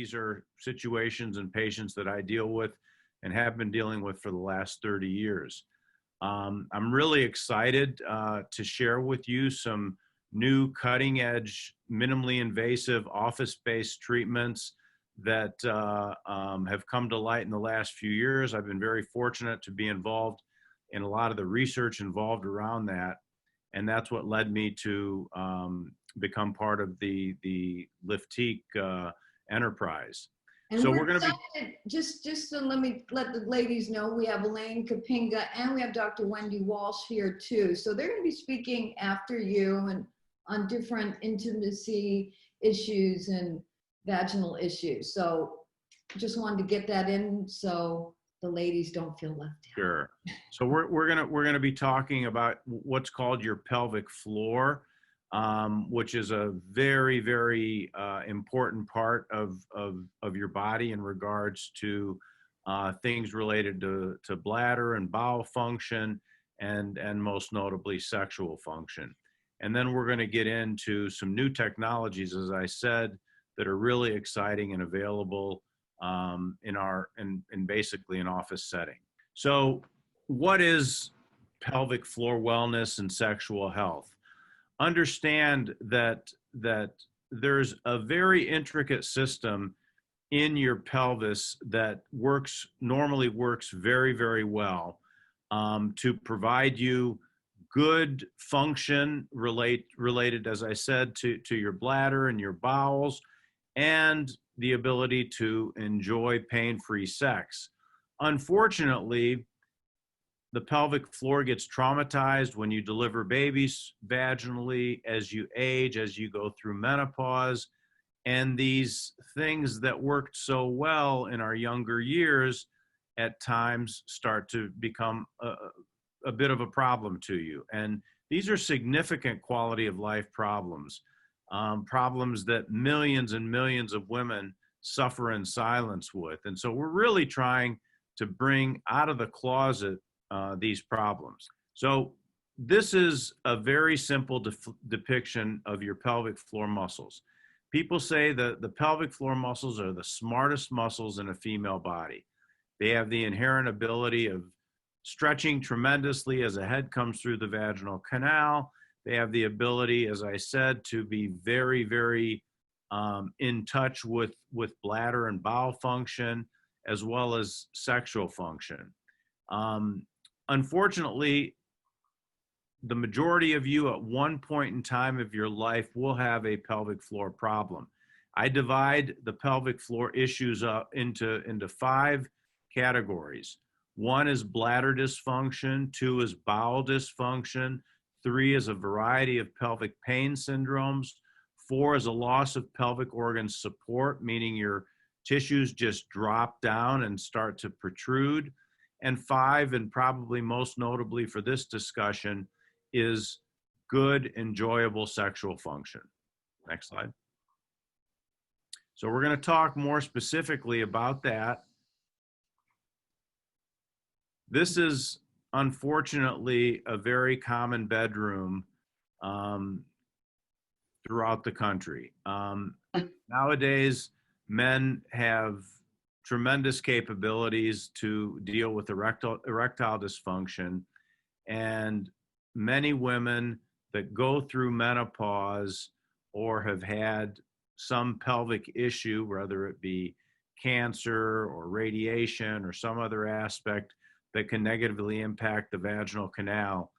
these are situations and patients that I deal with and have been dealing with for the last 30 years. I'm really excited to share with you some new cutting edge, minimally invasive office-based treatments that have come to light in the last few years. I've been very fortunate to be involved in a lot of the research involved around that. And that's what led me to become part of the Liftique enterprise. And So we're we're going to be just to let the ladies know, we have Elaine Kopinga and we have Dr. Wendy Walsh here too. So they're going to be speaking after you and on different intimacy issues and vaginal issues. So just wanted to get that in so the ladies don't feel left out. Sure. So we're gonna be talking about what's called your pelvic floor, which is a very, very important part of your body in regards to things related to bladder and bowel function, and most notably sexual function. And then we're going to get into some new technologies, as I said, that are really exciting and available in basically an office setting. So what is pelvic floor wellness and sexual health? Understand that there's a very intricate system in your pelvis that normally works very, very well to provide you good function related, as I said, to your bladder and your bowels, and the ability to enjoy pain-free sex. Unfortunately, the pelvic floor gets traumatized when you deliver babies vaginally, as you age, as you go through menopause, and these things that worked so well in our younger years at times start to become a bit of a problem to you. And these are significant quality of life problems, problems that millions and millions of women suffer in silence with. And so we're really trying to bring out of the closet these problems. So this is a very simple depiction of your pelvic floor muscles. People say that the pelvic floor muscles are the smartest muscles in a female body. They have the inherent ability of stretching tremendously as a head comes through the vaginal canal. They have the ability, as I said, to be very, very in touch with bladder and bowel function, as well as sexual function. Unfortunately, the majority of you at one point in time of your life will have a pelvic floor problem. I divide the pelvic floor issues up into 5 categories. 1 is bladder dysfunction, 2 is bowel dysfunction, 3 is a variety of pelvic pain syndromes, 4 is a loss of pelvic organ support, meaning your tissues just drop down and start to protrude. And 5, and probably most notably for this discussion, is good, enjoyable sexual function. Next slide. So we're going to talk more specifically about that. This is unfortunately a very common bedroom throughout the country. Nowadays, men have tremendous capabilities to deal with erectile dysfunction, and many women that go through menopause or have had some pelvic issue, whether it be cancer or radiation or some other aspect that can negatively impact the vaginal canal,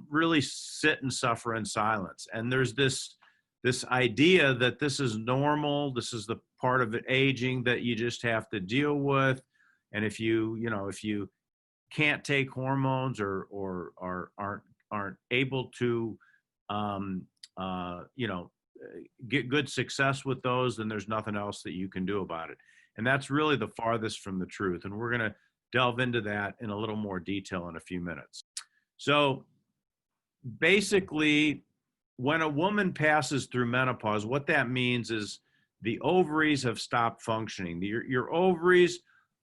really sit and suffer in silence. And there's this idea that this is normal, this is the part of aging that you just have to deal with. And if you can't take hormones or aren't able to get good success with those, then there's nothing else that you can do about it. And that's really the farthest from the truth. And we're going to delve into that in a little more detail in a few minutes. So basically, when a woman passes through menopause, what that means is the ovaries have stopped functioning. Your ovaries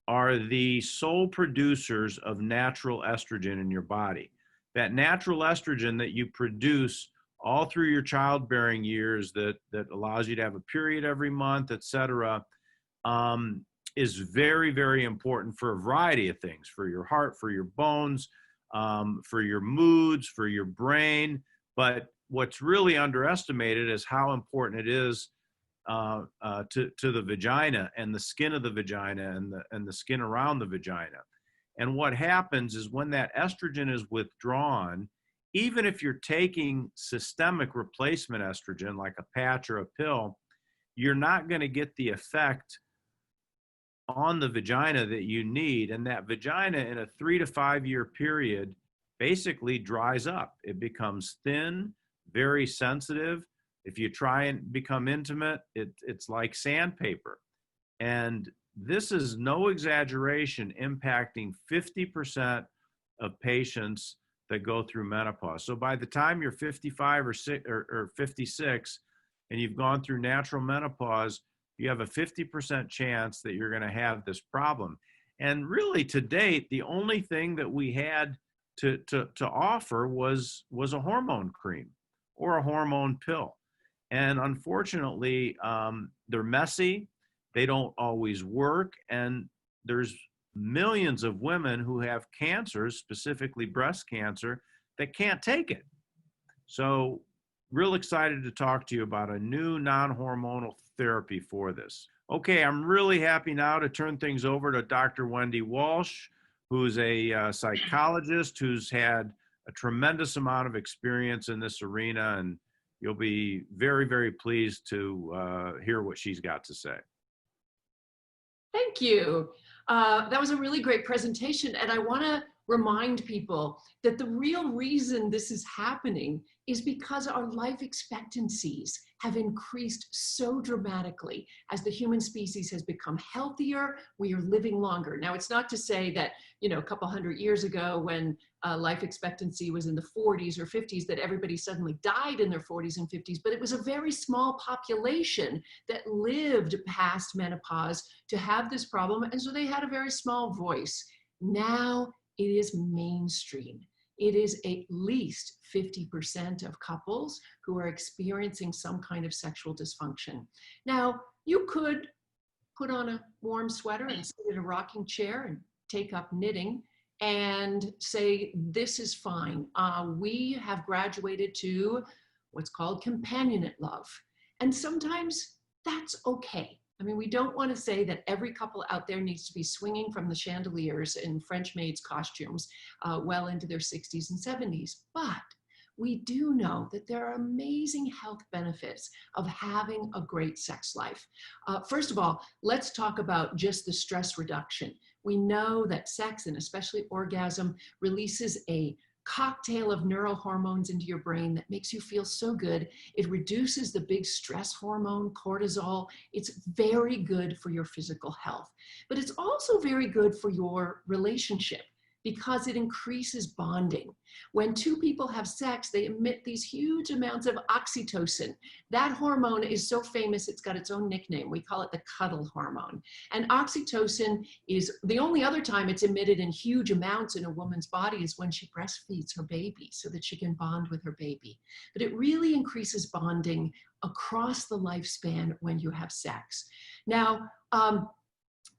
are the sole producers of natural estrogen in your body. That natural estrogen that you produce all through your childbearing years that allows you to have a period every month, et cetera, is very, very important for a variety of things, for your heart, for your bones, for your moods, for your brain. But what's really underestimated is how important it is to the vagina and the skin of the vagina and the skin around the vagina. And what happens is when that estrogen is withdrawn, even if you're taking systemic replacement estrogen, like a patch or a pill, you're not going to get the effect on the vagina that you need. And that vagina in a 3 to 5 year period basically dries up. It becomes thin, very sensitive. If you try and become intimate, it's like sandpaper. And this is no exaggeration, impacting 50% of patients that go through menopause. So by the time you're 55 or 56 and you've gone through natural menopause, you have a 50% chance that you're going to have this problem. And really, to date, the only thing that we had to offer was a hormone cream or a hormone pill. And unfortunately, they're messy. They don't always work. And there's millions of women who have cancers, specifically breast cancer, that can't take it. So real excited to talk to you about a new non-hormonal therapy for this. Okay, I'm really happy now to turn things over to Dr. Wendy Walsh, who's a psychologist who's had a tremendous amount of experience in this arena, and you'll be very, very pleased to hear what she's got to say. Thank you. That was a really great presentation. And I want to remind people that the real reason this is happening is because our life expectancies have increased so dramatically. As the human species has become healthier, we are living longer. Now, it's not to say that, you know, a couple hundred years ago when life expectancy was in the 40s or 50s, that everybody suddenly died in their 40s and 50s, but it was a very small population that lived past menopause to have this problem. And so they had a very small voice. Now it is mainstream. It is at least 50% of couples who are experiencing some kind of sexual dysfunction. Now, you could put on a warm sweater and sit in a rocking chair and take up knitting and say, this is fine. We have graduated to what's called companionate love. And sometimes that's okay. I mean, we don't want to say that every couple out there needs to be swinging from the chandeliers in French maids' costumes well into their 60s and 70s. But we do know that there are amazing health benefits of having a great sex life. First of all, let's talk about just the stress reduction. We know that sex, and especially orgasm, releases a cocktail of neurohormones into your brain that makes you feel so good. It reduces the big stress hormone, cortisol. It's very good for your physical health, but it's also very good for your relationship because it increases bonding. When two people have sex, they emit these huge amounts of oxytocin. That hormone is so famous, it's got its own nickname. We call it the cuddle hormone. And oxytocin is the only other time it's emitted in huge amounts in a woman's body is when she breastfeeds her baby so that she can bond with her baby. But it really increases bonding across the lifespan when you have sex. Now,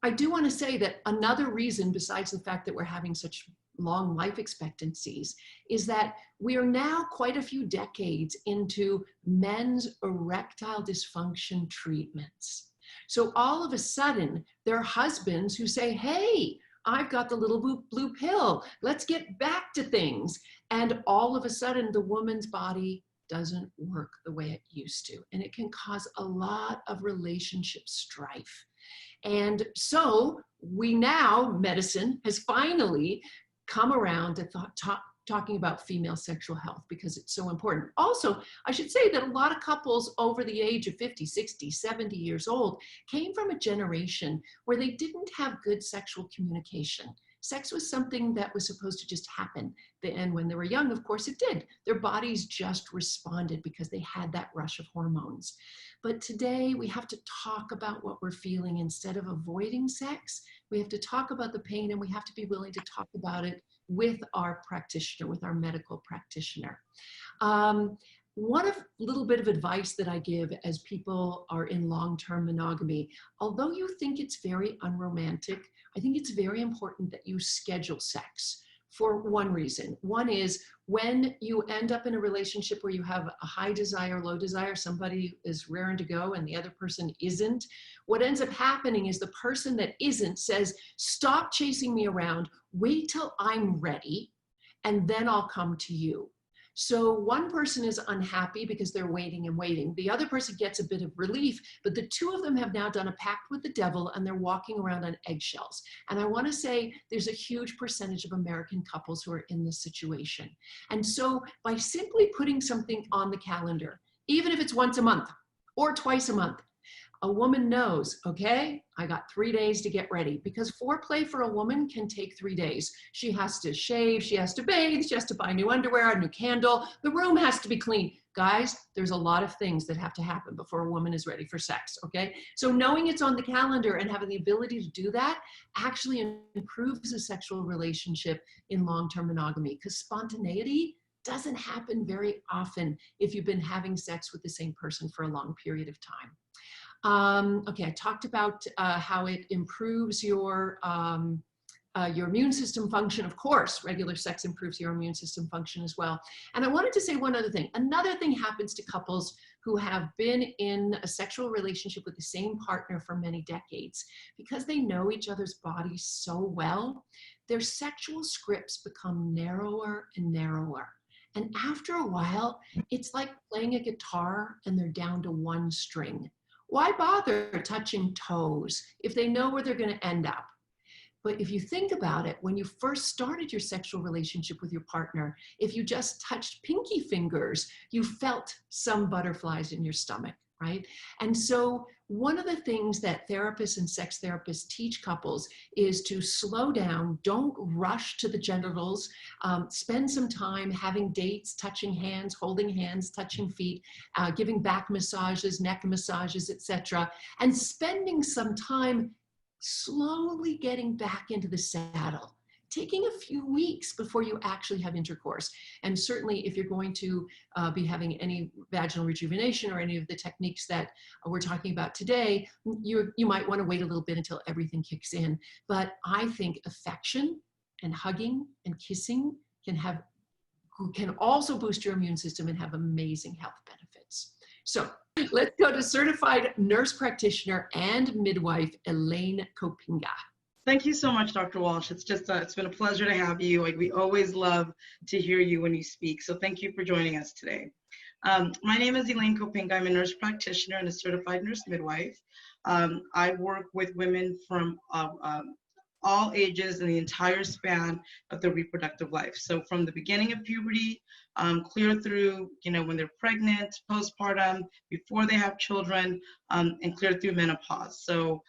I do want to say that another reason, besides the fact that we're having such long life expectancies, is that we are now quite a few decades into men's erectile dysfunction treatments. So all of a sudden, there are husbands who say, hey, I've got the little blue pill. Let's get back to things. And all of a sudden, the woman's body doesn't work the way it used to. And it can cause a lot of relationship strife. And so medicine has finally come around to talking about female sexual health because it's so important. Also, I should say that a lot of couples over the age of 50, 60, 70 years old came from a generation where they didn't have good sexual communication. Sex was something that was supposed to just happen. And when they were young, of course it did. Their bodies just responded because they had that rush of hormones. But today we have to talk about what we're feeling instead of avoiding sex. We have to talk about the pain and we have to be willing to talk about it with our practitioner, with our medical practitioner. One little bit of advice that I give as people are in long-term monogamy, although you think it's very unromantic, I think it's very important that you schedule sex for one reason. One is when you end up in a relationship where you have a high desire, low desire, somebody is raring to go and the other person isn't, what ends up happening is the person that isn't says, stop chasing me around, wait till I'm ready, and then I'll come to you. So one person is unhappy because they're waiting and waiting. The other person gets a bit of relief, but the two of them have now done a pact with the devil and they're walking around on eggshells. And I want to say there's a huge percentage of American couples who are in this situation. And so by simply putting something on the calendar, even if it's once a month or twice a month, a woman knows, okay, I got 3 days to get ready, because foreplay for a woman can take 3 days. She has to shave, she has to bathe, she has to buy new underwear, a new candle, the room has to be clean. Guys, there's a lot of things that have to happen before a woman is ready for sex, okay? So knowing it's on the calendar and having the ability to do that actually improves a sexual relationship in long-term monogamy, because spontaneity doesn't happen very often if you've been having sex with the same person for a long period of time. Okay, I talked about how it improves your immune system function. Of course, regular sex improves your immune system function as well. And I wanted to say one other thing. Another thing happens to couples who have been in a sexual relationship with the same partner for many decades. Because they know each other's bodies so well, their sexual scripts become narrower and narrower. And after a while, it's like playing a guitar and they're down to one string. Why bother touching toes if they know where they're going to end up? But if you think about it, when you first started your sexual relationship with your partner, if you just touched pinky fingers, you felt some butterflies in your stomach, right? And so one of the things that therapists and sex therapists teach couples is to slow down, don't rush to the genitals, spend some time having dates, touching hands, holding hands, touching feet, giving back massages, neck massages, etc., and spending some time slowly getting back into the saddle, taking a few weeks before you actually have intercourse. And certainly if you're going to be having any vaginal rejuvenation or any of the techniques that we're talking about today, you might want to wait a little bit until everything kicks in. But I think affection and hugging and kissing can also boost your immune system and have amazing health benefits. So let's go to certified nurse practitioner and midwife, Elaine Kopinga. Thank you so much, Dr. Walsh. It's been a pleasure to have you. We always love to hear you when you speak. So thank you for joining us today. My name is Elaine Kopinga. I'm a nurse practitioner and a certified nurse midwife. I work with women from all ages and the entire span of their reproductive life. So from the beginning of puberty, clear through, when they're pregnant, postpartum, before they have children, and clear through menopause. So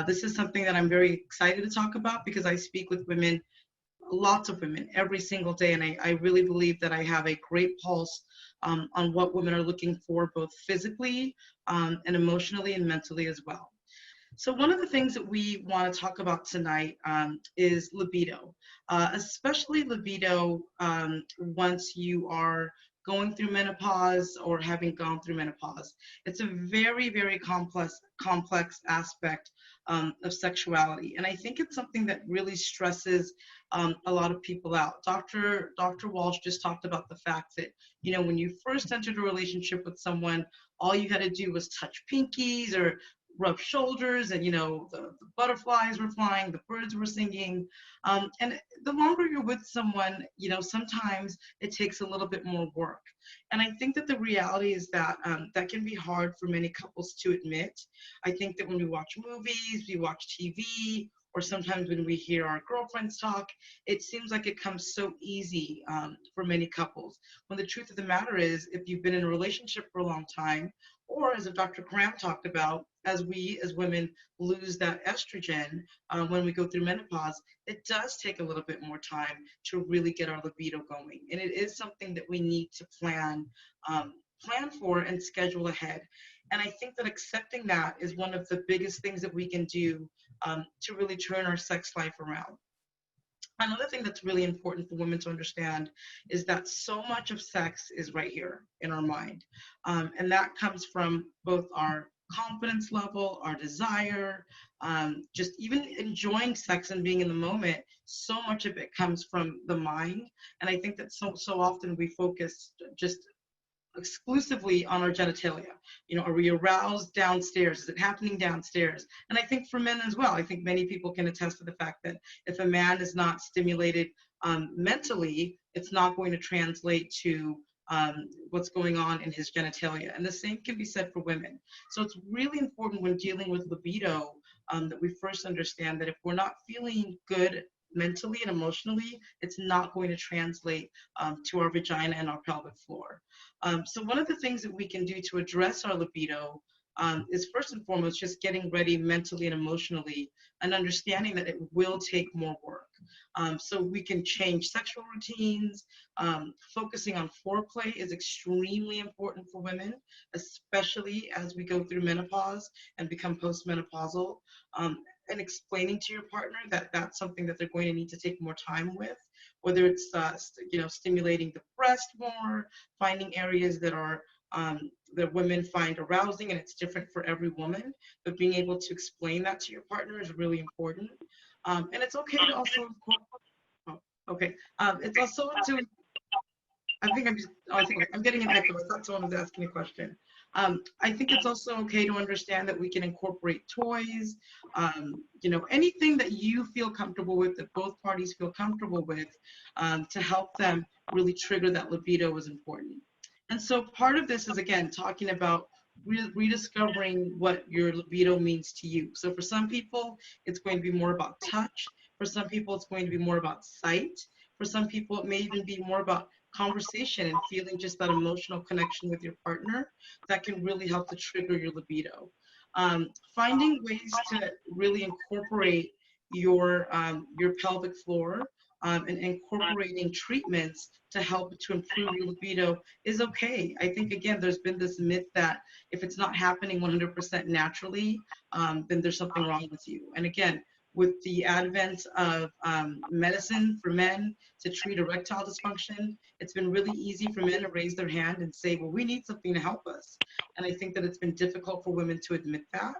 this is something that I'm very excited to talk about because I speak with women, lots of women, every single day. And I really believe that I have a great pulse on what women are looking for, both physically and emotionally and mentally as well. So one of the things that we want to talk about tonight is libido, especially libido once you are going through menopause or having gone through menopause. It's a very, very complex aspect of sexuality. And I think it's something that really stresses a lot of people out. Dr. Walsh just talked about the fact that, when you first entered a relationship with someone, all you had to do was touch pinkies or rub shoulders, and the butterflies were flying, the birds were singing, and the longer you're with someone, sometimes it takes a little bit more work. And I think that the reality is that that can be hard for many couples to admit. I think that when we watch movies, we watch TV, or sometimes when we hear our girlfriends talk, it seems like it comes so easy for many couples. When the truth of the matter is, if you've been in a relationship for a long time, or as Dr. Karram talked about, as we as women lose that estrogen when we go through menopause, it does take a little bit more time to really get our libido going. And it is something that we need to plan for and schedule ahead. And I think that accepting that is one of the biggest things that we can do to really turn our sex life around. Another thing that's really important for women to understand is that so much of sex is right here in our mind. And that comes from both our confidence level, our desire, just even enjoying sex and being in the moment. So much of it comes from the mind. And I think that so often we focus just exclusively on our genitalia. You know, are we aroused downstairs? Is it happening downstairs? And I think for men as well, I think many people can attest to the fact that if a man is not stimulated mentally, it's not going to translate to what's going on in his genitalia. And the same can be said for women. So it's really important when dealing with libido that we first understand that if we're not feeling good mentally and emotionally, it's not going to translate to our vagina and our pelvic floor. So one of the things that we can do to address our libido is first and foremost just getting ready mentally and emotionally and understanding that it will take more work. So we can change sexual routines. Focusing on foreplay is extremely important for women, especially as we go through menopause and become postmenopausal. And explaining to your partner that that's something that they're going to need to take more time with, whether it's stimulating the breast more, finding areas that are that women find arousing, and it's different for every woman. But being able to explain that to your partner is really important. And it's okay to also. Oh, okay. It's also to. I think I'm getting an echo. I thought someone was asking a question. I think it's also okay to understand that we can incorporate toys, anything that you feel comfortable with, that both parties feel comfortable with, to help them really trigger that libido is important. And so part of this is, again, talking about rediscovering what your libido means to you. So for some people, it's going to be more about touch. For some people, it's going to be more about sight. For some people, it may even be more about conversation and feeling just that emotional connection with your partner that can really help to trigger your libido. Finding ways to really incorporate your pelvic floor and incorporating treatments to help to improve your libido is okay. I think, again, there's been this myth that if it's not happening 100% naturally, then there's something wrong with you. And again, with the advent of medicine for men to treat erectile dysfunction, it's been really easy for men to raise their hand and say, well, we need something to help us. And I think that it's been difficult for women to admit that.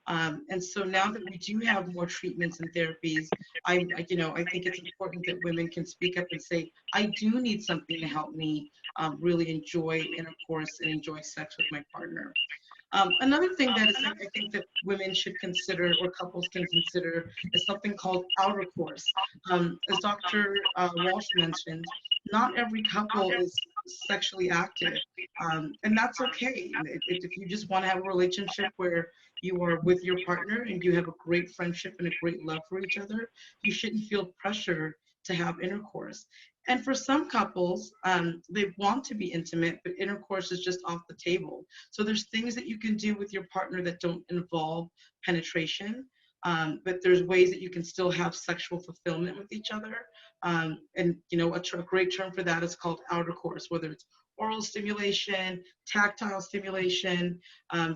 And so now that we do have more treatments and therapies, I think it's important that women can speak up and say, I do need something to help me really enjoy intercourse and enjoy sex with my partner. Another thing that I think that women should consider, or couples can consider, is something called outer course. As Dr. Walsh mentioned, not every couple is sexually active, and that's okay. If you just want to have a relationship where you are with your partner and you have a great friendship and a great love for each other, you shouldn't feel pressure to have intercourse. And for some couples, they want to be intimate, but intercourse is just off the table. So there's things that you can do with your partner that don't involve penetration, but there's ways that you can still have sexual fulfillment with each other. And a great term for that is called outer course, whether it's oral stimulation, tactile stimulation.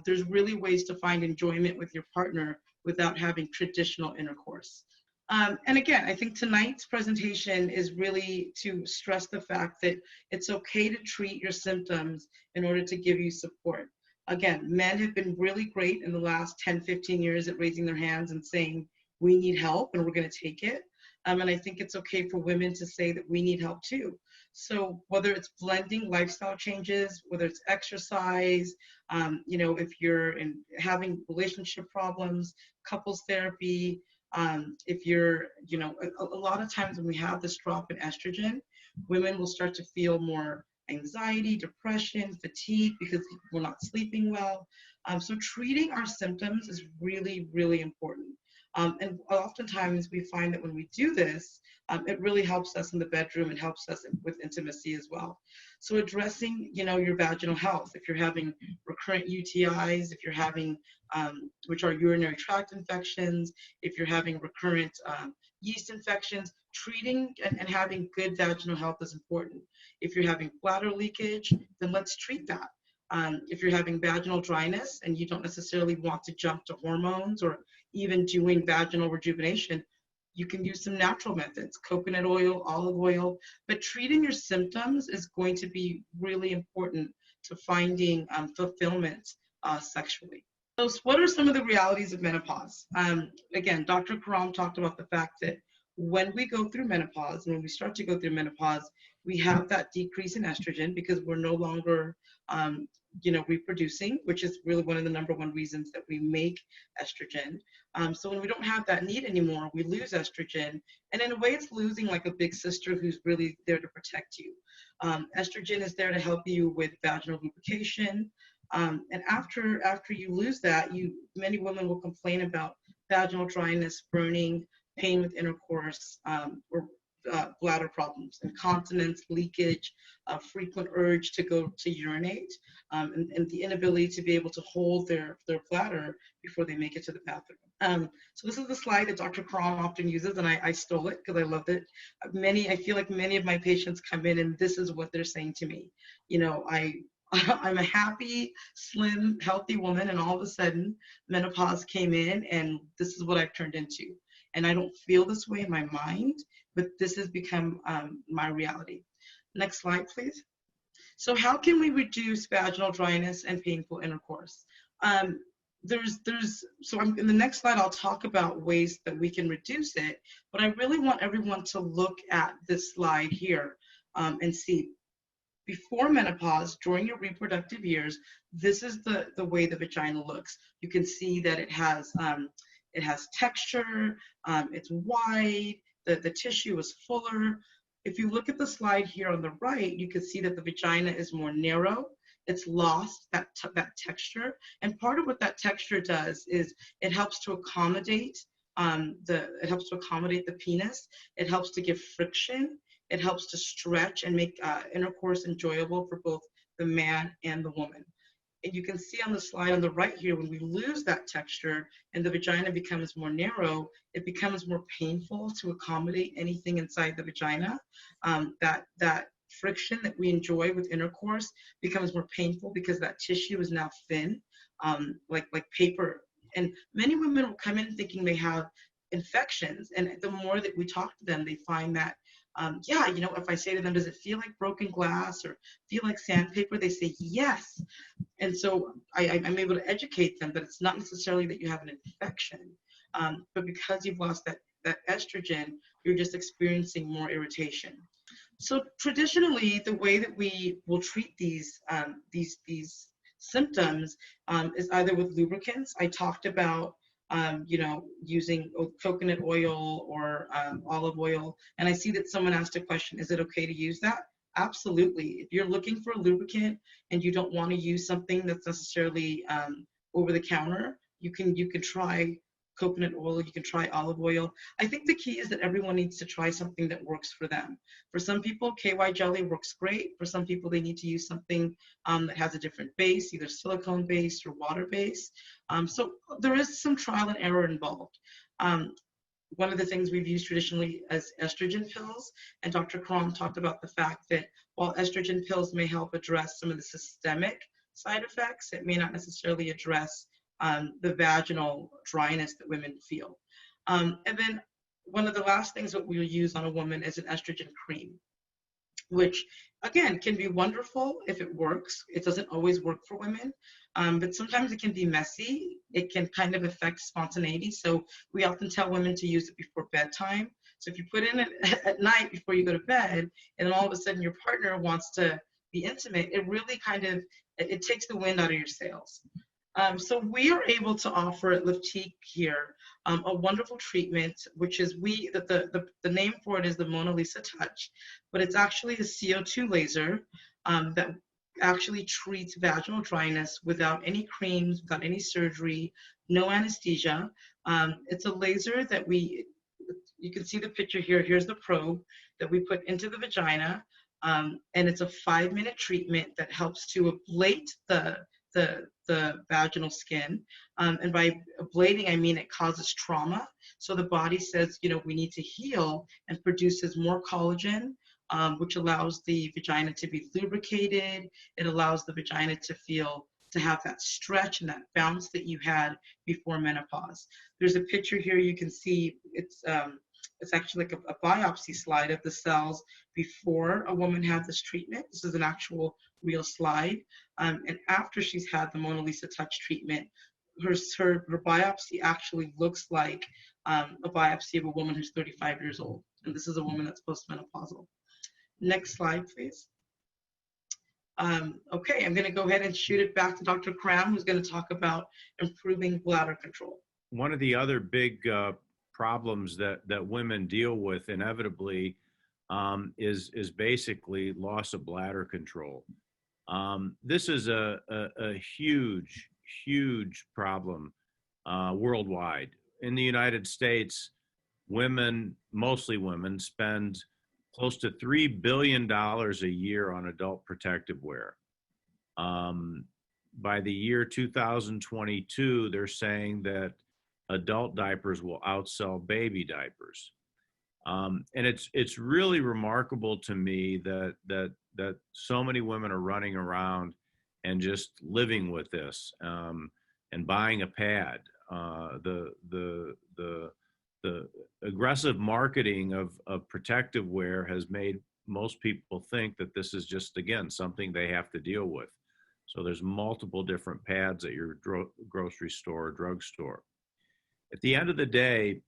There's really ways to find enjoyment with your partner without having traditional intercourse. And again, I think tonight's presentation is really to stress the fact that it's okay to treat your symptoms in order to give you support. Again, men have been really great in the last 10, 15 years at raising their hands and saying, we need help and we're going to take it. And I think it's okay for women to say that we need help too. So whether it's blending lifestyle changes, whether it's exercise, if you're having relationship problems, couples therapy, if you're, a lot of times when we have this drop in estrogen, women will start to feel more anxiety, depression, fatigue because we're not sleeping well. So treating our symptoms is really, really important. And oftentimes we find that when we do this, it really helps us in the bedroom and helps us with intimacy as well. So addressing, your vaginal health, if you're having recurrent UTIs, if you're having, which are urinary tract infections, if you're having recurrent yeast infections, treating and having good vaginal health is important. If you're having bladder leakage, then let's treat that. If you're having vaginal dryness and you don't necessarily want to jump to hormones or even doing vaginal rejuvenation, You can use some natural methods, coconut oil, olive oil, but treating your symptoms is going to be really important to finding fulfillment sexually. So what are some of the realities of menopause? Again, Dr. Karram talked about the fact that when we go through menopause, and when we start to go through menopause, we have that decrease in estrogen because we're no longer reproducing, which is really one of the number one reasons that we make estrogen. So when we don't have that need anymore, we lose estrogen. And in a way, it's losing like a big sister who's really there to protect you. Estrogen is there to help you with vaginal lubrication. And after you lose that, many women will complain about vaginal dryness, burning, pain with intercourse, or bladder problems, incontinence, leakage, frequent urge to go to urinate, and the inability to be able to hold their bladder before they make it to the bathroom. So this is the slide that Dr. Karram often uses, and I stole it because I loved it. I feel like many of my patients come in and this is what they're saying to me. I'm a happy, slim, healthy woman, and all of a sudden menopause came in and this is what I've turned into. And I don't feel this way in my mind, but this has become my reality. Next slide, please. So how can we reduce vaginal dryness and painful intercourse? In the next slide, I'll talk about ways that we can reduce it, but I really want everyone to look at this slide here and see. Before menopause, during your reproductive years, this is the way the vagina looks. You can see that it has texture, it's wide, the tissue is fuller. If you look at the slide here on the right, you can see that the vagina is more narrow. It's lost that texture. And part of what that texture does is it helps to accommodate the penis. It helps to give friction. It helps to stretch and make intercourse enjoyable for both the man and the woman. And you can see on the slide on the right here, when we lose that texture and the vagina becomes more narrow, it becomes more painful to accommodate anything inside the vagina. That friction that we enjoy with intercourse becomes more painful because that tissue is now thin, like paper. And many women will come in thinking they have infections, and the more that we talk to them, they find that if I say to them, does it feel like broken glass or feel like sandpaper? They say yes. And so I'm able to educate them that it's not necessarily that you have an infection, but because you've lost that estrogen, you're just experiencing more irritation. So traditionally, the way that we will treat these symptoms is either with lubricants. I talked about using coconut oil or olive oil. And I see that someone asked a question, is it okay to use that? Absolutely. If you're looking for a lubricant and you don't want to use something that's necessarily over the counter, you can try coconut oil, you can try olive oil. I think the key is that everyone needs to try something that works for them. For some people, KY jelly works great. For some people, they need to use something that has a different base, either silicone based or water based. So there is some trial and error involved. One of the things we've used traditionally as estrogen pills, and Dr. Karram talked about the fact that while estrogen pills may help address some of the systemic side effects, it may not necessarily address the vaginal dryness that women feel. And then one of the last things that we'll use on a woman is an estrogen cream, which again can be wonderful if it works. It doesn't always work for women, but sometimes it can be messy. It can kind of affect spontaneity. So we often tell women to use it before bedtime. So if you put in it at night before you go to bed, and then all of a sudden your partner wants to be intimate, it really it takes the wind out of your sails. So we are able to offer at Liftique here a wonderful treatment, which is the name for it is the Mona Lisa Touch, but it's actually a CO2 laser that actually treats vaginal dryness without any creams, without any surgery, no anesthesia. It's a laser that you can see the picture here. Here's the probe that we put into the vagina, and it's a 5-minute treatment that helps to ablate the vaginal skin. And by ablating, I mean it causes trauma. So the body says, we need to heal, and produces more collagen, which allows the vagina to be lubricated. It allows the vagina to have that stretch and that bounce that you had before menopause. There's a picture here you can see. It's It's actually like a biopsy slide of the cells before a woman had this treatment. This is an actual real slide. And after she's had the Mona Lisa Touch treatment, her biopsy actually looks like a biopsy of a woman who's 35 years old. And this is a woman that's postmenopausal. Next slide, please. Okay, I'm going to go ahead and shoot it back to Dr. Karram, who's going to talk about improving bladder control. One of the other big problems that women deal with inevitably is basically loss of bladder control. This is a huge problem worldwide. In the United States, women, mostly women, spend close to $3 billion a year on adult protective wear. By the year 2022, they're saying that adult diapers will outsell baby diapers. And it's really remarkable to me that so many women are running around and just living with this and buying a pad. The aggressive marketing of protective wear has made most people think that this is just, again, something they have to deal with. So there's multiple different pads at your grocery store or drugstore. At the end of the day,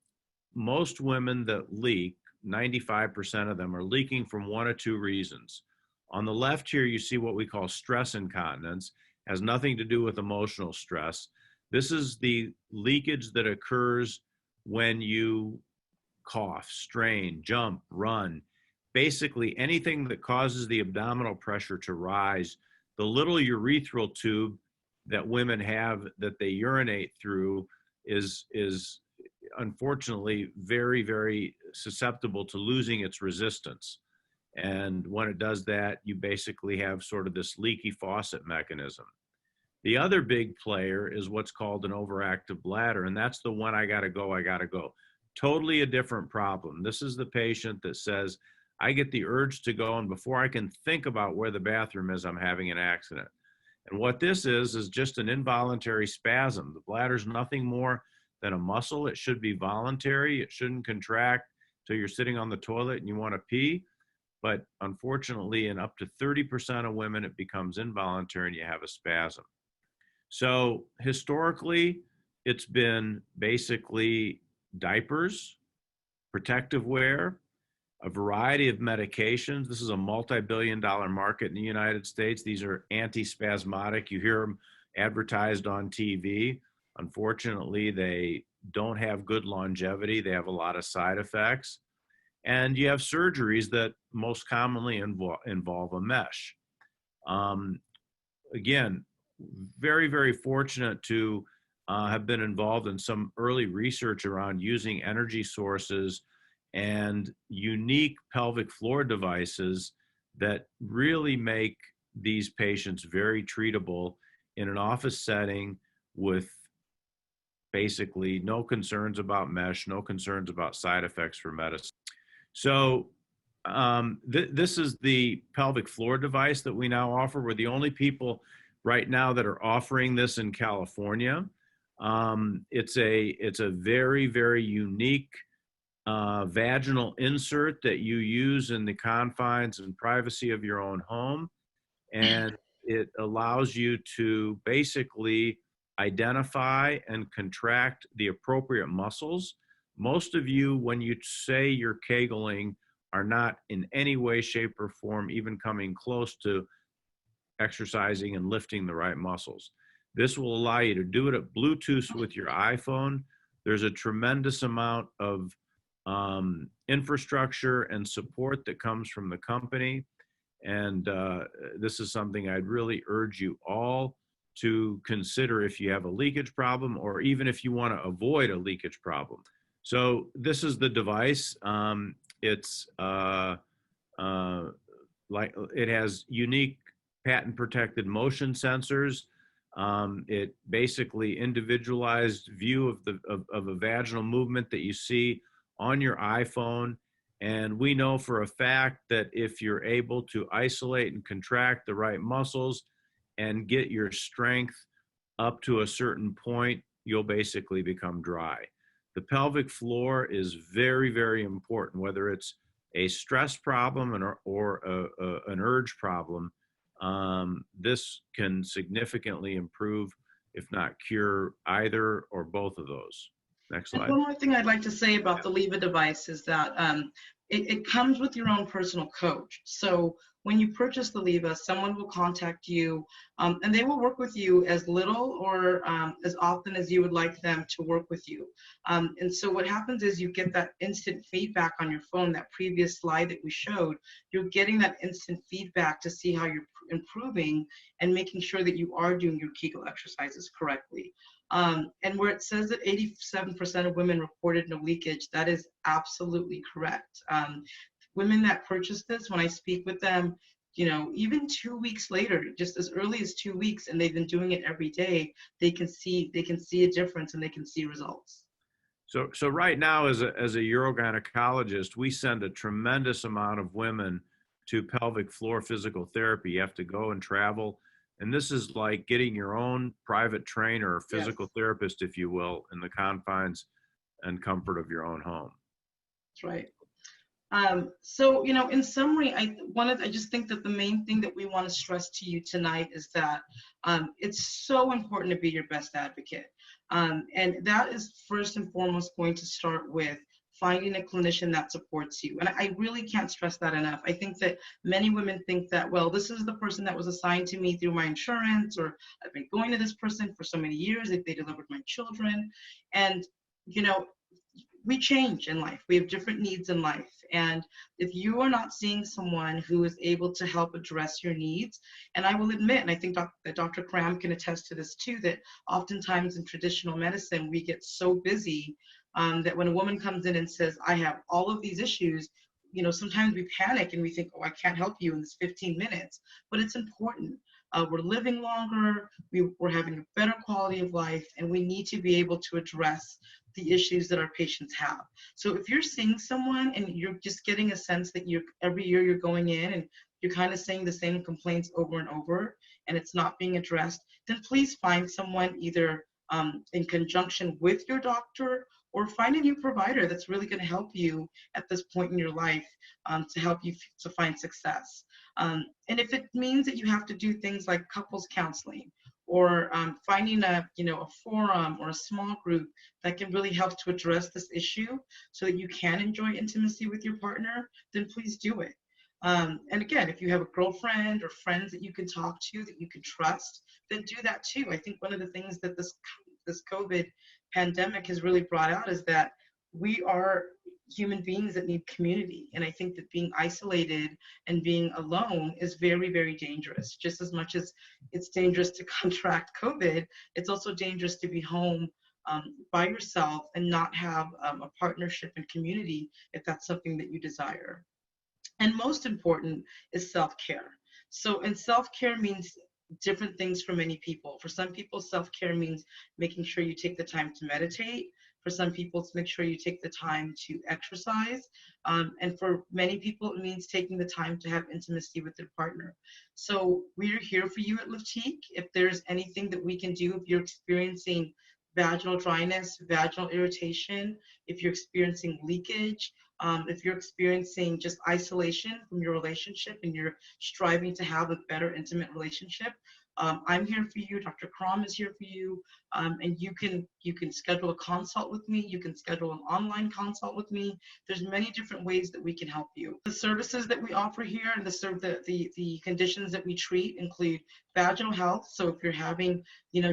most women that leak, 95% of them are leaking from one of two reasons. On the left here, you see what we call stress incontinence. It has nothing to do with emotional stress. This is the leakage that occurs when you cough, strain, jump, run, basically anything that causes the abdominal pressure to rise. The little urethral tube that women have that they urinate through is unfortunately very susceptible to losing its resistance. And when it does that, you basically have sort of this leaky faucet mechanism. The other big player is what's called an overactive bladder, and that's the one I gotta go. Totally a different problem. This is the patient that says, I get the urge to go, and before I can think about where the bathroom is, I'm having an accident. And what this is just an involuntary spasm. The bladder's nothing more than a muscle. It should be voluntary. It shouldn't contract till you're sitting on the toilet and you want to pee. But unfortunately, in up to 30% of women, it becomes involuntary and you have a spasm. So historically, it's been basically diapers, protective wear, a variety of medications. This is a multi-billion-dollar market in the United States. These are antispasmodic. You hear them advertised on TV. Unfortunately, they don't have good longevity. They have a lot of side effects. And you have surgeries that most commonly involve a mesh. Again, very fortunate to have been involved in some early research around using energy sources and unique pelvic floor devices that really make these patients very treatable in an office setting with basically no concerns about mesh, no concerns about side effects for medicine. So this is the pelvic floor device that we now offer. We're the only people right now that are offering this in California. It's a very unique vaginal insert that you use in the confines and privacy of your own home. And it allows you to basically identify and contract the appropriate muscles. Most of you, when you say you're Kegling, are not in any way, shape, or form even coming close to exercising and lifting the right muscles. This will allow you to do it at Bluetooth with your iPhone. There's a tremendous amount of infrastructure and support that comes from the company. And this is something I'd really urge you all to consider if you have a leakage problem or even if you want to avoid a leakage problem. So this is the device. It's like it has unique patent protected motion sensors. It basically individualized view of a vaginal movement that you see on your iPhone. And we know for a fact that if you're able to isolate and contract the right muscles and get your strength up to a certain point, you'll basically become dry. The pelvic floor is very, very important, whether it's a stress problem or an urge problem. This can significantly improve, if not cure, either or both of those. Next And slide. one more thing I'd like to say about the Leva device is that it comes with your own personal coach. So when you purchase the Leva, someone will contact you and they will work with you as little or as often as you would like them to work with you. And so what happens is you get that instant feedback on your phone, that previous slide that we showed, you're getting that instant feedback to see how you're improving and making sure that you are doing your Kegel exercises correctly. And where it says that 87% of women reported no leakage, that is absolutely correct. Women that purchase this, when I speak with them, you know, even 2 weeks later, just as early as 2 weeks, and they've been doing it every day, they can see a difference and they can see results. So right now, as a urogynecologist, we send a tremendous amount of women to pelvic floor physical therapy. You have to go and travel. And this is like getting your own private trainer or physical therapist, if you will, in the confines and comfort of your own home. That's right. So, you know, in summary, I just think that the main thing that we want to stress to you tonight is that it's so important to be your best advocate. And that is first and foremost going to start with finding a clinician that supports you. And I really can't stress that enough. I think that many women think that, well, this is the person that was assigned to me through my insurance, or I've been going to this person for so many years, if they delivered my children. And, you know, we change in life. We have different needs in life. And if you are not seeing someone who is able to help address your needs, and I will admit, and I think that Dr. Karram can attest to this too, that oftentimes in traditional medicine, we get so busy that when a woman comes in and says, I have all of these issues, you know, sometimes we panic and we think, oh, I can't help you in this 15 minutes, but it's important. We're living longer, we're having a better quality of life, and we need to be able to address the issues that our patients have. So if you're seeing someone and you're just getting a sense that every year you're going in and you're kind of saying the same complaints over and over and it's not being addressed, then please find someone either in conjunction with your doctor, or find a new provider that's really going to help you at this point in your life to help you to find success. And if it means that you have to do things like couples counseling, or finding a forum or a small group that can really help to address this issue so that you can enjoy intimacy with your partner, then please do it. And again, if you have a girlfriend or friends that you can talk to, that you can trust, then do that too. I think one of the things that this COVID pandemic has really brought out is that we are human beings that need community. And I think that being isolated and being alone is very, very dangerous. Just as much as it's dangerous to contract COVID, it's also dangerous to be home by yourself and not have a partnership and community if that's something that you desire. And most important is self-care. So, and self-care means different things for many people. For some people, self-care means making sure you take the time to meditate. For some people, it's make sure you take the time to exercise. And for many people, it means taking the time to have intimacy with their partner. So we're here for you at Liftique. If there's anything that we can do, if you're experiencing vaginal dryness, vaginal irritation, if you're experiencing leakage, if you're experiencing just isolation from your relationship and you're striving to have a better intimate relationship, I'm here for you. Dr. Karram is here for you, and you can schedule a consult with me. You can schedule an online consult with me. There's many different ways that we can help you. The services that we offer here and the conditions that we treat include vaginal health. So if you're having,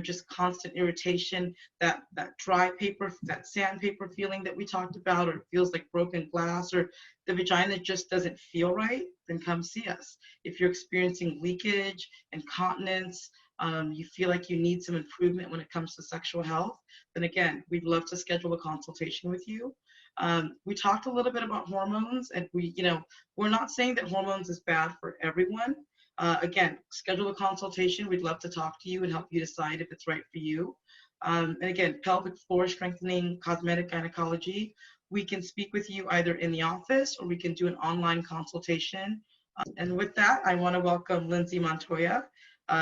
just constant irritation, that dry paper, that sandpaper feeling that we talked about, or it feels like broken glass, or the vagina just doesn't feel right, then come see us. If you're experiencing leakage, incontinence, you feel like you need some improvement when it comes to sexual health, then again, we'd love to schedule a consultation with you. We talked a little bit about hormones, and we're not saying that hormones is bad for everyone. Again, schedule a consultation. We'd love to talk to you and help you decide if it's right for you. And again, pelvic floor strengthening, cosmetic gynecology. We can speak with you either in the office or we can do an online consultation. And with that, I want to welcome Lindsay Montoya.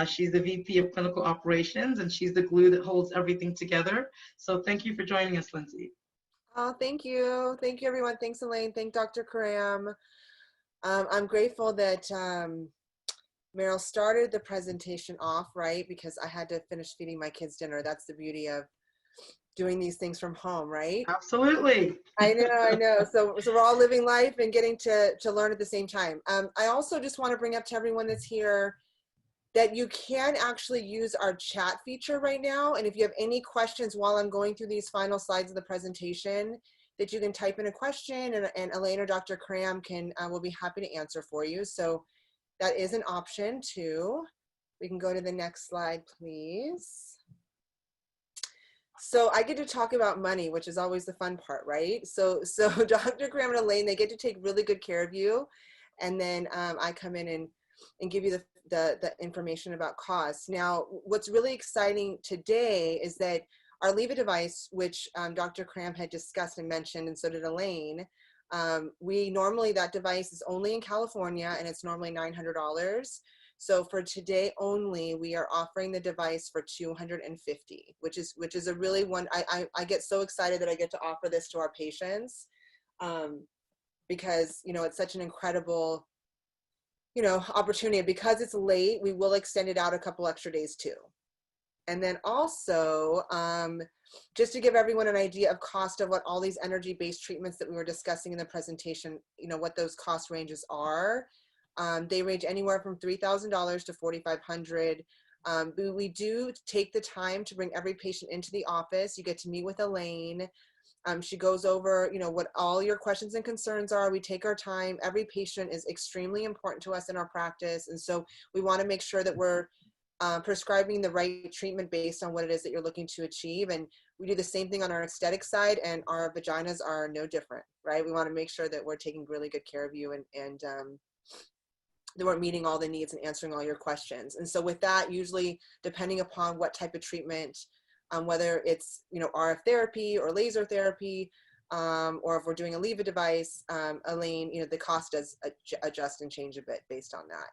She's the VP of Clinical Operations, and she's the glue that holds everything together. So thank you for joining us, Lindsay. Oh, thank you. Thank you, everyone. Thanks, Elaine. Thank Dr. Karram. I'm grateful that Meryl started the presentation off, right? Because I had to finish feeding my kids dinner. That's the beauty of doing these things from home, right? Absolutely. I know. So we're all living life and getting to learn at the same time. I also just want to bring up to everyone that's here that you can actually use our chat feature right now. And if you have any questions while I'm going through these final slides of the presentation, that you can type in a question and Elaine or Dr. Karram will be happy to answer for you. So that is an option too. We can go to the next slide, please. So I get to talk about money, which is always the fun part, right? So Dr. Karram and Elaine, they get to take really good care of you. And then I come in and give you the information about costs. Now, what's really exciting today is that our Leave-A device, which Dr. Karram had discussed and mentioned, and so did Elaine, that device is only in California and it's normally $900. So for today only, we are offering the device for $250, which is a really one. I get so excited that I get to offer this to our patients because, it's such an incredible, opportunity. Because it's late, we will extend it out a couple extra days too. And then also, just to give everyone an idea of cost of what all these energy-based treatments that we were discussing in the presentation, what those cost ranges are. They range anywhere from $3,000 to $4,500. We do take the time to bring every patient into the office. You get to meet with Elaine. She goes over, what all your questions and concerns are. We take our time. Every patient is extremely important to us in our practice. And so we want to make sure that we're prescribing the right treatment based on what it is that you're looking to achieve. And we do the same thing on our aesthetic side, and our vaginas are no different, right? We want to make sure that we're taking really good care of you and that we're meeting all the needs and answering all your questions. And so with that, usually depending upon what type of treatment, whether it's, RF therapy or laser therapy, or if we're doing a Leave-A device, Elaine, the cost does adjust and change a bit based on that.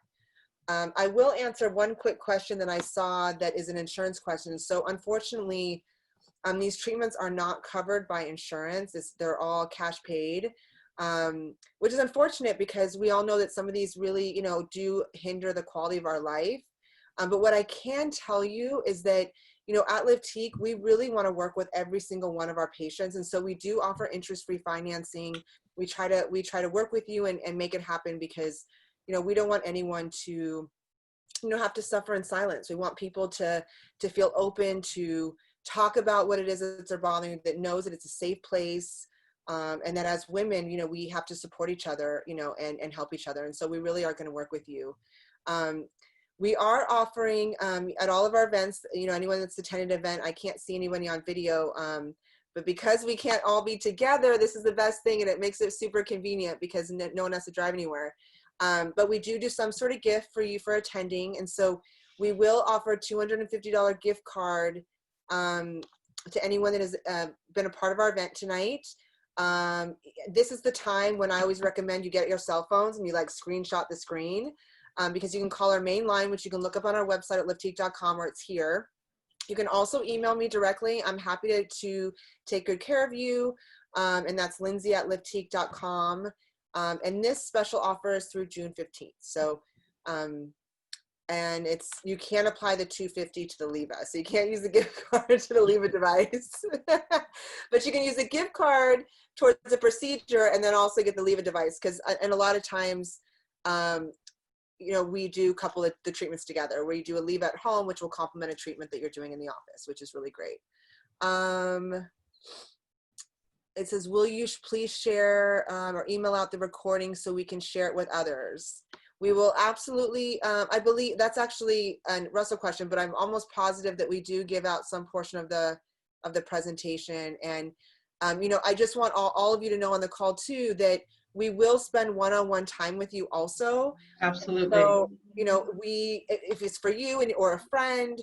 I will answer one quick question that I saw that is an insurance question. So unfortunately, these treatments are not covered by insurance. They're all cash paid. Which is unfortunate because we all know that some of these really, do hinder the quality of our life. But what I can tell you is that, at Liftique, we really want to work with every single one of our patients. And so we do offer interest-free financing. We try to work with you and make it happen because, we don't want anyone to, have to suffer in silence. We want people to feel open to talk about what it is that's bothering, that knows that it's a safe place. And that as women, we have to support each other, and help each other. And so we really are going to work with you. We are offering at all of our events, anyone that's attended an event, I can't see anybody on video, but because we can't all be together, this is the best thing, and it makes it super convenient because no one has to drive anywhere. But we do some sort of gift for you for attending. And so we will offer a $250 gift card to anyone that has been a part of our event tonight. This is the time when I always recommend you get your cell phones and you screenshot the screen, because you can call our main line, which you can look up on our website at liftique.com, where it's here. You can also email me directly. I'm happy to take good care of you. And that's lindsay@liftique.com. And this special offer is through June 15th. So, and you can't apply the $250 to the Leave-A. So you can't use the gift card to the Leave-A device, but you can use the gift card towards the procedure and then also get the Leave-A device. And a lot of times, we do couple the treatments together where you do a Leave-A at home, which will complement a treatment that you're doing in the office, which is really great. It says, will you please share or email out the recording so we can share it with others? We will absolutely, I believe that's actually a Russell question, but I'm almost positive that we do give out some portion of the presentation. And, I just want all of you to know on the call too, that we will spend one-on-one time with you also. Absolutely. So, if it's for you or a friend,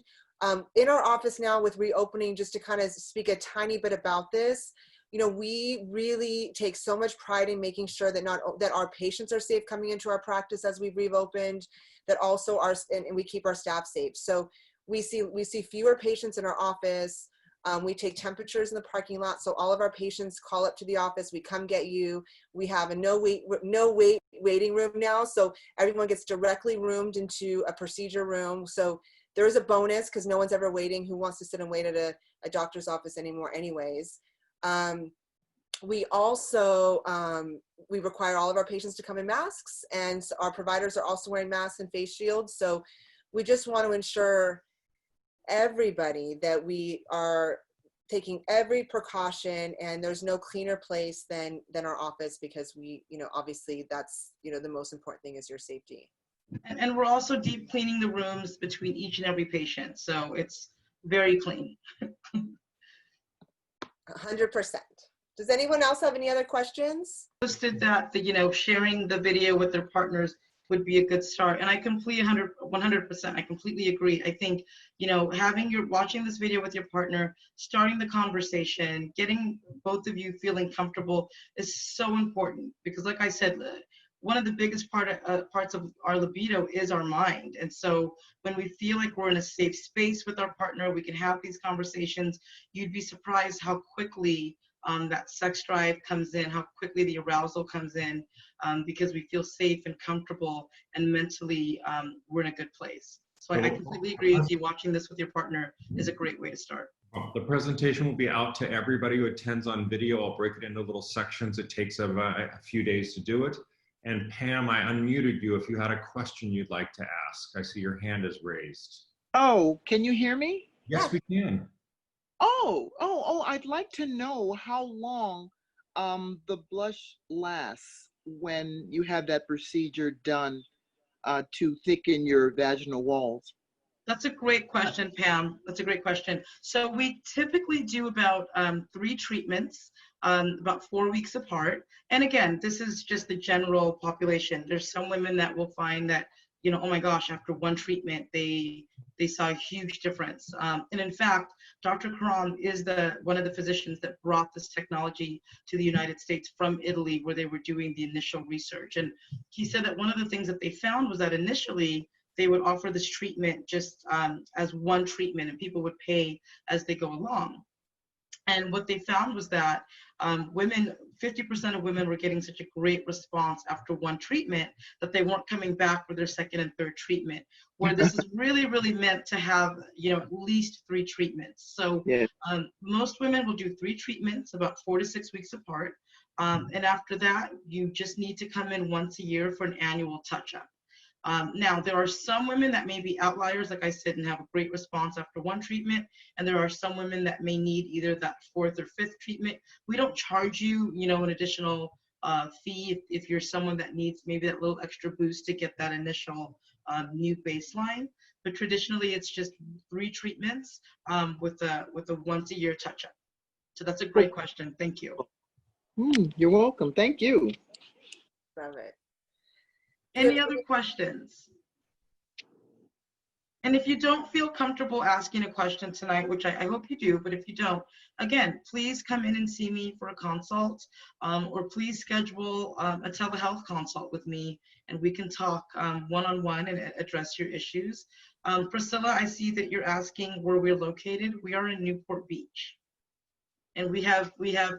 in our office now with reopening, just to kind of speak a tiny bit about this, we really take so much pride in making sure that that our patients are safe coming into our practice as we've reopened, that also and we keep our staff safe. So we see fewer patients in our office. We take temperatures in the parking lot. So all of our patients call up to the office. We come get you. We have a no wait waiting room now. So everyone gets directly roomed into a procedure room. So there is a bonus because no one's ever waiting. Who wants to sit and wait at a doctor's office anymore anyways? We also, we require all of our patients to come in masks, and our providers are also wearing masks and face shields. So we just want to ensure everybody that we are taking every precaution, and there's no cleaner place than our office, because we, obviously that's, the most important thing is your safety. And we're also deep cleaning the rooms between each and every patient. So it's very clean. 100%. Does anyone else have any other questions? Posted that sharing the video with their partners would be a good start, and I completely 100%. I completely agree. I think watching this video with your partner, starting the conversation, getting both of you feeling comfortable is so important, because, like I said, one of the biggest parts of our libido is our mind. And so when we feel like we're in a safe space with our partner, we can have these conversations. You'd be surprised how quickly that sex drive comes in, how quickly the arousal comes in, because we feel safe and comfortable, and mentally we're in a good place. So I completely agree with you. Watching this with your partner is a great way to start. The presentation will be out to everybody who attends on video. I'll break it into little sections. It takes a few days to do it. And Pam, I unmuted you if you had a question you'd like to ask. I see your hand is raised. Oh, can you hear me? Yes, we can. Oh, I'd like to know how long the blush lasts when you have that procedure done to thicken your vaginal walls. That's a great question, Pam. That's a great question. So we typically do about 3 treatments, about 4 weeks apart. And again, this is just the general population. There's some women that will find that, oh my gosh, after 1 treatment, they saw a huge difference. And in fact, Dr. Karram is one of the physicians that brought this technology to the United States from Italy, where they were doing the initial research. And he said that one of the things that they found was that initially they would offer this treatment just as 1 treatment, and people would pay as they go along. And what they found was that 50% of women were getting such a great response after 1 treatment that they weren't coming back for their 2nd and 3rd treatment, where this is really, really meant to have, at least 3 treatments. So yeah. Most women will do 3 treatments, about 4 to 6 weeks apart. And after that, you just need to come in once a year for an annual touch-up. Now, there are some women that may be outliers, like I said, and have a great response after 1 treatment, and there are some women that may need either that 4th or 5th treatment. We don't charge you, an additional fee if you're someone that needs maybe that little extra boost to get that initial new baseline. But traditionally, it's just 3 treatments with a once-a-year touch-up. So that's a great question. Thank you. You're welcome. Thank you. Love it. Any other questions? And if you don't feel comfortable asking a question tonight, which I hope you do, but if you don't, again, please come in and see me for a consult, or please schedule a telehealth consult with me, and we can talk one-on-one and address your issues. Priscilla, I see that you're asking where we're located. We are in Newport Beach, and we have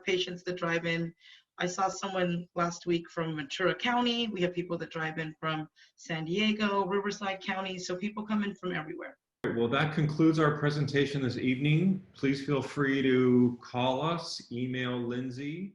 patients that drive in. I saw someone last week from Ventura County. We have people that drive in from San Diego, Riverside County. So people come in from everywhere. Well, that concludes our presentation this evening. Please feel free to call us, email Lindsay.